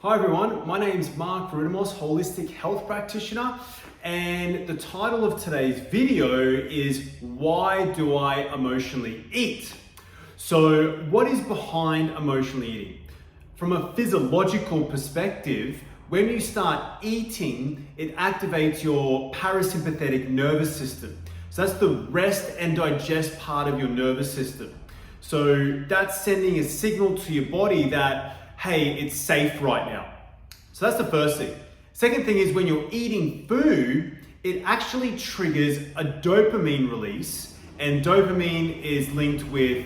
Hi everyone, my name is Mark Veridamos, holistic health practitioner, and the title of today's video is Why Do I Emotionally Eat? So what is behind emotionally eating? From a physiological perspective, when you start eating, it activates your parasympathetic nervous system. So that's the rest and digest part of your nervous system. So that's sending a signal to your body that, hey, it's safe right now. So that's the first thing. Second thing is when you're eating food, it actually triggers a dopamine release, and dopamine is linked with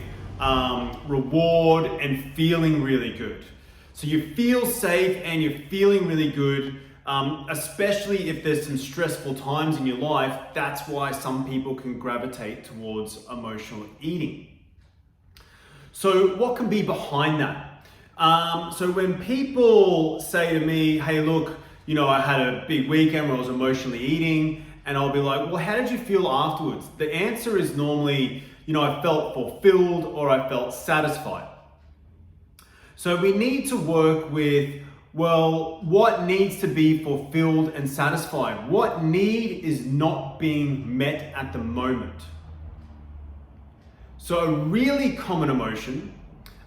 reward and feeling really good. So you feel safe and you're feeling really good, especially if there's some stressful times in your life. That's why some people can gravitate towards emotional eating. So what can be behind that? So when people say to me, hey, look, I had a big weekend where I was emotionally eating, and I'll be like, well, how did you feel afterwards? The answer is normally, I felt fulfilled or I felt satisfied. So we need to work with, well, what needs to be fulfilled and satisfied? What need is not being met at the moment? So a really common emotion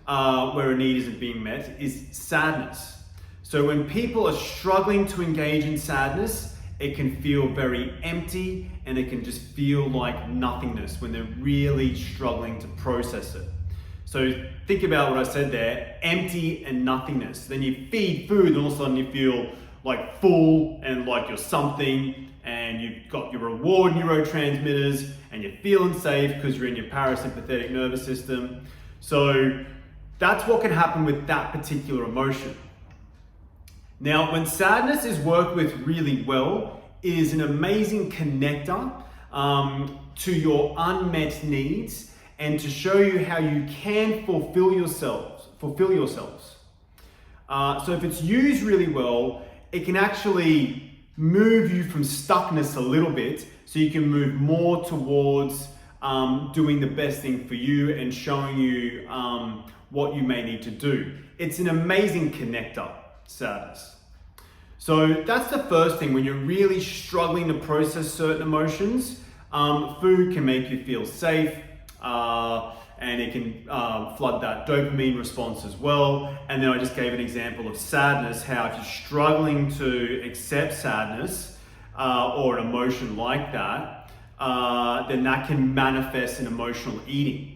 where a need isn't being met is sadness. So when people are struggling to engage in sadness, it can feel very empty and it can just feel like nothingness when they're really struggling to process it. So think about what I said there, empty and nothingness. Then you feed food and all of a sudden you feel like full and like you're something, and you've got your reward neurotransmitters and you're feeling safe because you're in your parasympathetic nervous system. So that's what can happen with that particular emotion. Now, when sadness is worked with really well, it is an amazing connector to your unmet needs and to show you how you can fulfill yourselves. So if it's used really well, it can actually move you from stuckness a little bit, so you can move more towards doing the best thing for you and showing you what you may need to do. It's an amazing connector, sadness. So that's the first thing. When you're really struggling to process certain emotions, food can make you feel safe, and it can flood that dopamine response as well. And then I just gave an example of sadness, how if you're struggling to accept sadness or an emotion like that, then that can manifest in emotional eating.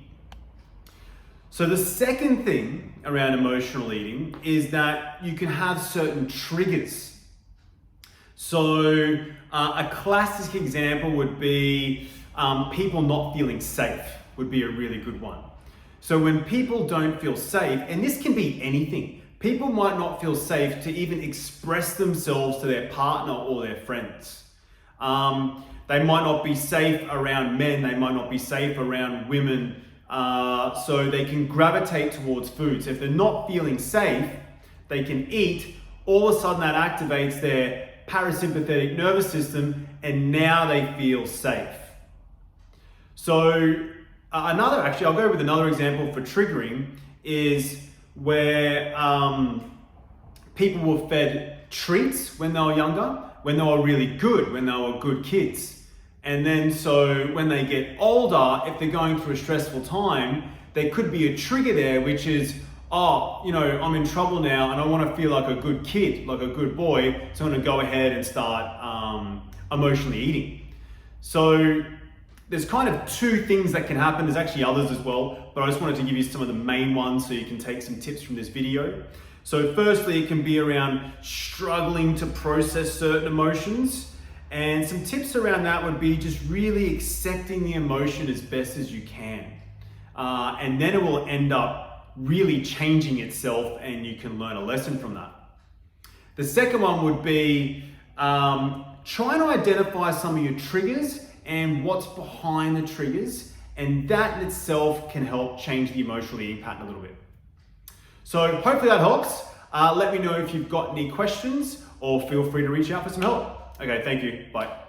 So the second thing around emotional eating is that you can have certain triggers. So a classic example would be people not feeling safe would be a really good one. So when people don't feel safe, and this can be anything, people might not feel safe to even express themselves to their partner or their friends. They might not be safe around men, they might not be safe around women, so they can gravitate towards food. So if they're not feeling safe, they can eat, all of a sudden that activates their parasympathetic nervous system, and now they feel safe. So I'll go with another example for triggering is where people were fed treats when they were younger, when they were really good, when they were good kids. And then so when they get older, if they're going through a stressful time, there could be a trigger there, which is, I'm in trouble now and I want to feel like a good kid, like a good boy, so I'm going to go ahead and start emotionally eating. So there's kind of two things that can happen. There's actually others as well, but I just wanted to give you some of the main ones so you can take some tips from this video. So firstly, it can be around struggling to process certain emotions. And some tips around that would be just really accepting the emotion as best as you can. And then it will end up really changing itself and you can learn a lesson from that. The second one would be trying to identify some of your triggers and what's behind the triggers, and that in itself can help change the emotional eating pattern a little bit. So hopefully that helps. Let me know if you've got any questions or feel free to reach out for some help. Okay, thank you. Bye.